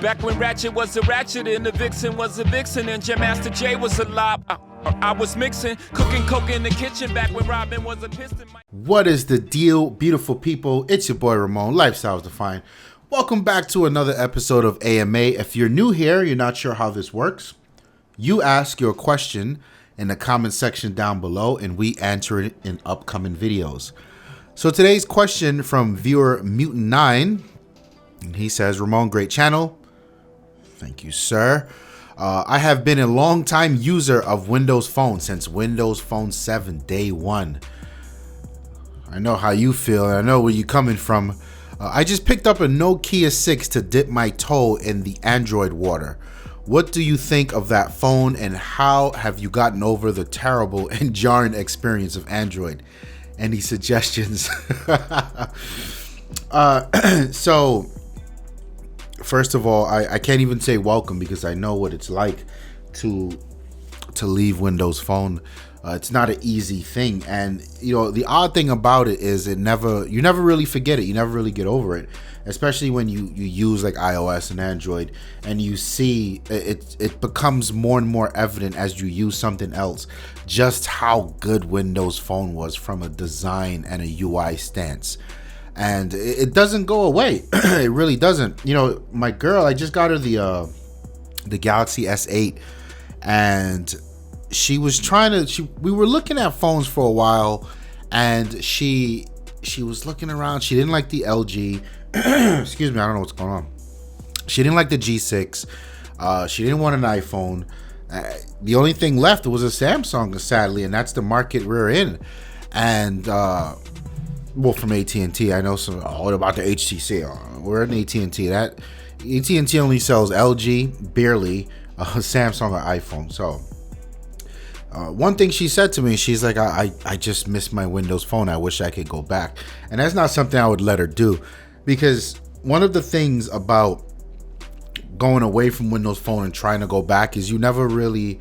Back when Ratchet was a ratchet and the Vixen was a vixen and Jam Master Jay was alive. I was mixing, cooking coke in the kitchen back when Robin was a piston. What is the deal, beautiful people? It's your boy Ramon, Lifestyles Defined. Welcome back to another episode of AMA. If you're new here, you're not sure how this works, you ask your question in the comment section down below and we answer it in upcoming videos. So today's question from viewer Mutant9, and he says, Ramon, great channel. Thank you, sir. I have been a long-time user of Windows Phone since Windows Phone 7 day one. I know how you feel, and I know where you're coming from. I just picked up a Nokia 6 to dip my toe in the Android water. What do you think of that phone, and how have you gotten over the terrible and jarring experience of Android? Any suggestions? So first of all, I can't even say welcome because I know what it's like to leave Windows Phone. It's not an easy thing, and you know the odd thing about it is you never really forget it. You never really get over it, especially when you use like iOS and Android, and you see it becomes more and more evident as you use something else just how good Windows Phone was from a design and a UI stance. And it doesn't go away. It really doesn't. You know, my girl, I just got her the Galaxy S8, and she was we were looking at phones for a while, and she was looking around. She didn't like the LG. Excuse me, I don't know what's going on. She didn't like the G6. She didn't want an iPhone. The only thing left was a Samsung, sadly, and that's the market we're in. And well, from AT&T, I know some. What about the HTC? We're in AT&T. That AT&T only sells LG, barely, Samsung or iPhone. So one thing she said to me, she's like, I just miss my Windows Phone. I wish I could go back. And that's not something I would let her do, because one of the things about going away from Windows Phone and trying to go back is you never really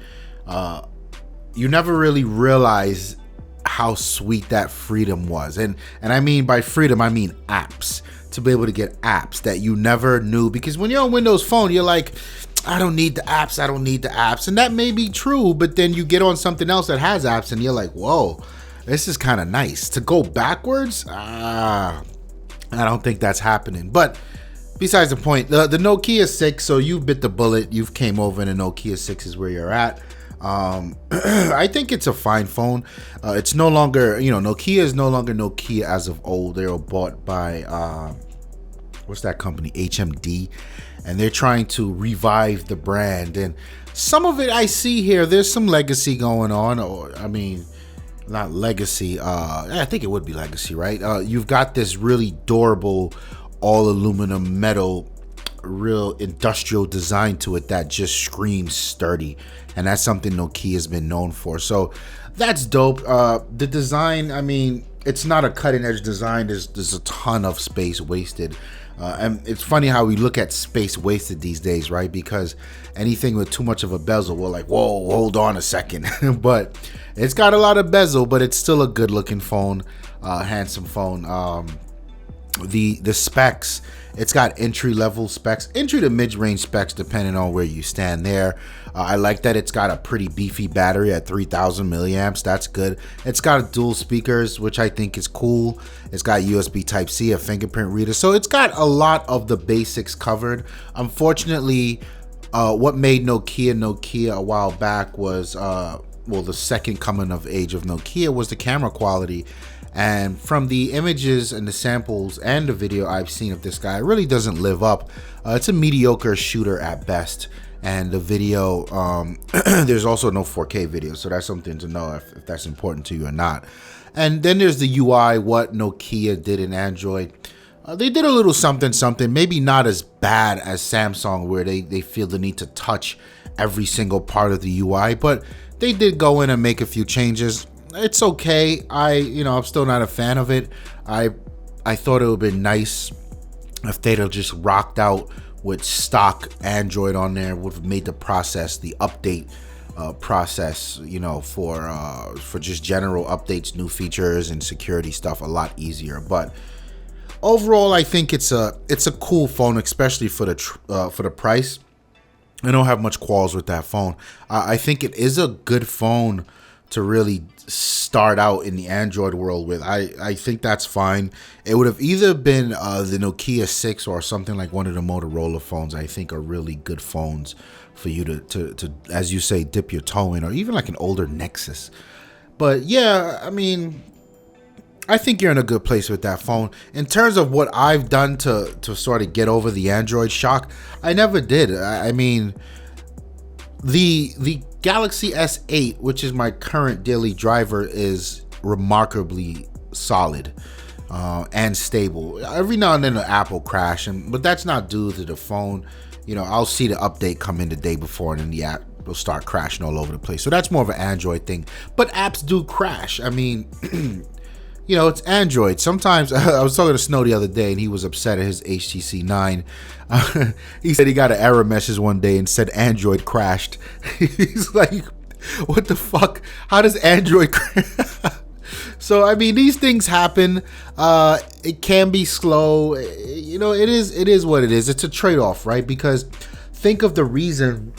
realize how sweet that freedom was. And I mean by freedom, I mean apps. To be able to get apps that you never knew, because when you're on Windows Phone, you're like, I don't need the apps, I don't need the apps. And that may be true, but then you get on something else that has apps and you're like, whoa, this is kind of nice. To go backwards, I don't think that's happening. But besides the point, the Nokia 6, so you bit the bullet, you've came over and the Nokia 6 is where you're at. I think it's a fine phone. It's no longer, Nokia is no longer Nokia as of old. They were bought by what's that company, HMD, and they're trying to revive the brand. And some of it I see here, there's some legacy going on, or I mean, not legacy. I think it would be legacy, right? You've got this really durable, all aluminum metal, real industrial design to it that just screams sturdy, and that's something Nokia has been known for. So that's dope. The design, I mean, it's not a cutting edge design. There's a ton of space wasted, and it's funny how we look at space wasted these days, right? Because anything with too much of a bezel, we're like, whoa, hold on a second. But it's got a lot of bezel, but it's still a good looking phone, handsome phone. The specs, it's got entry level specs, entry to mid range specs, depending on where you stand there. I like that it's got a pretty beefy battery at 3000 milliamps. That's good. It's got dual speakers, which I think is cool. It's got USB Type C, a fingerprint reader. So it's got a lot of the basics covered. Unfortunately, what made Nokia a while back was, the second coming of age of Nokia was the camera quality. And from the images and the samples and the video I've seen of this guy, it really doesn't live up. It's a mediocre shooter at best. And the video, there's also no 4K video, so that's something to know if that's important to you or not. And then there's the UI, what Nokia did in Android. They did a little something, maybe not as bad as Samsung, where they feel the need to touch every single part of the UI, but they did go in and make a few changes. It's okay. I'm still not a fan of it. I thought it would have been nice if they'd have just rocked out with stock Android on there. Would have made the update process, for just general updates, new features and security stuff a lot easier. But overall, I think it's a cool phone, especially for the price. I don't have much qualms with that phone. I think it is a good phone to really start out in the Android world with. I think that's fine. It would have either been the Nokia 6 or something like one of the Motorola phones. I think are really good phones for you to as you say, dip your toe in, or even like an older Nexus. But yeah, I mean, I think you're in a good place with that phone. In terms of what I've done to sort of get over the Android shock, I never did. I mean, the Galaxy S8, which is my current daily driver, is remarkably solid and stable. Every now and then an app will crash, but that's not due to the phone. You know, I'll see the update come in the day before, and then the app will start crashing all over the place. So that's more of an Android thing. But apps do crash. I mean, you know, it's Android. Sometimes, I was talking to Snow the other day, and he was upset at his HTC 9. He said he got an error message one day and said Android crashed. He's like, what the fuck? How does Android crash? So, I mean, these things happen. It can be slow. You know, it is what it is. It's a trade-off, right? Because think of the reason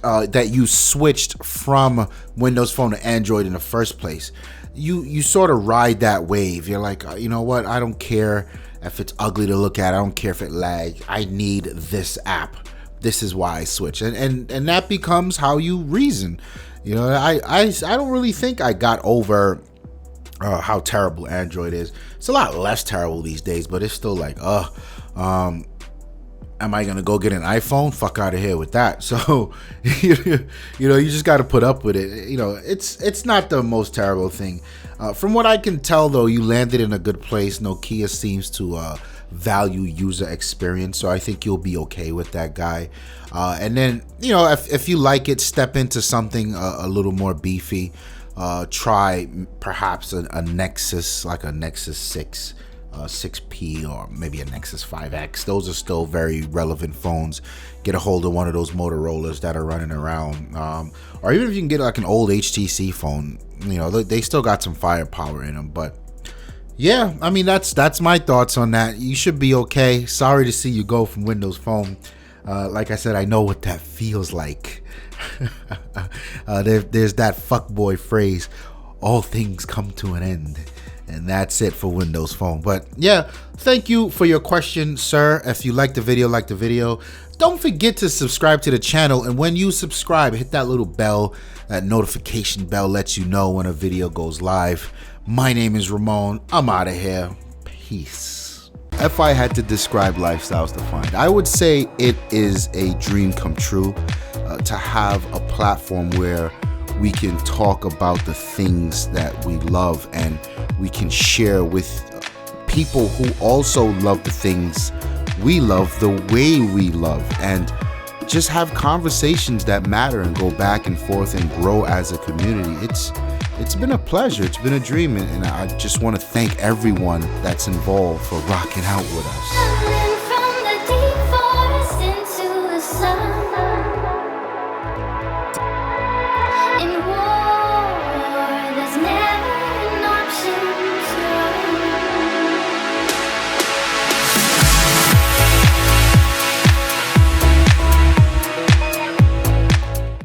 that you switched from Windows Phone to Android in the first place. You sort of ride that wave. You're like, you know what? I don't care if it's ugly to look at. I don't care if it lags. I need this app. This is why I switch. And that becomes how you reason. You know, I don't really think I got over how terrible Android is. It's a lot less terrible these days, but it's still like, am I gonna go get an iPhone? Fuck out of here with that. So, you know, you just got to put up with it. You know, it's not the most terrible thing. From what I can tell, though, you landed in a good place. Nokia seems to value user experience, so I think you'll be okay with that, guy. And then, you know, if you like it, step into something a little more beefy. Try perhaps a Nexus, like a Nexus 6. 6P or maybe a Nexus 5X. Those are still very relevant phones. Get a hold of one of those Motorola's that are running around, or even if you can get like an old HTC phone, you know, they still got some firepower in them. But yeah, I mean, that's my thoughts on that. You should be okay. Sorry to see you go from Windows Phone. Like I said, I know what that feels like. There's that fuckboy phrase, all things come to an end. And that's it for Windows Phone. But yeah, thank you for your question, sir. If you like the video, don't forget to subscribe to the channel. And when you subscribe, hit that little bell. That notification bell lets you know when a video goes live. My name is Ramon. I'm out of here. Peace. If I had to describe Lifestyles Defined, I would say it is a dream come true to have a platform where we can talk about the things that we love, and we can share with people who also love the things we love the way we love, and just have conversations that matter and go back and forth and grow as a community. It's been a pleasure. It's been a dream, and I just want to thank everyone that's involved for rocking out with us.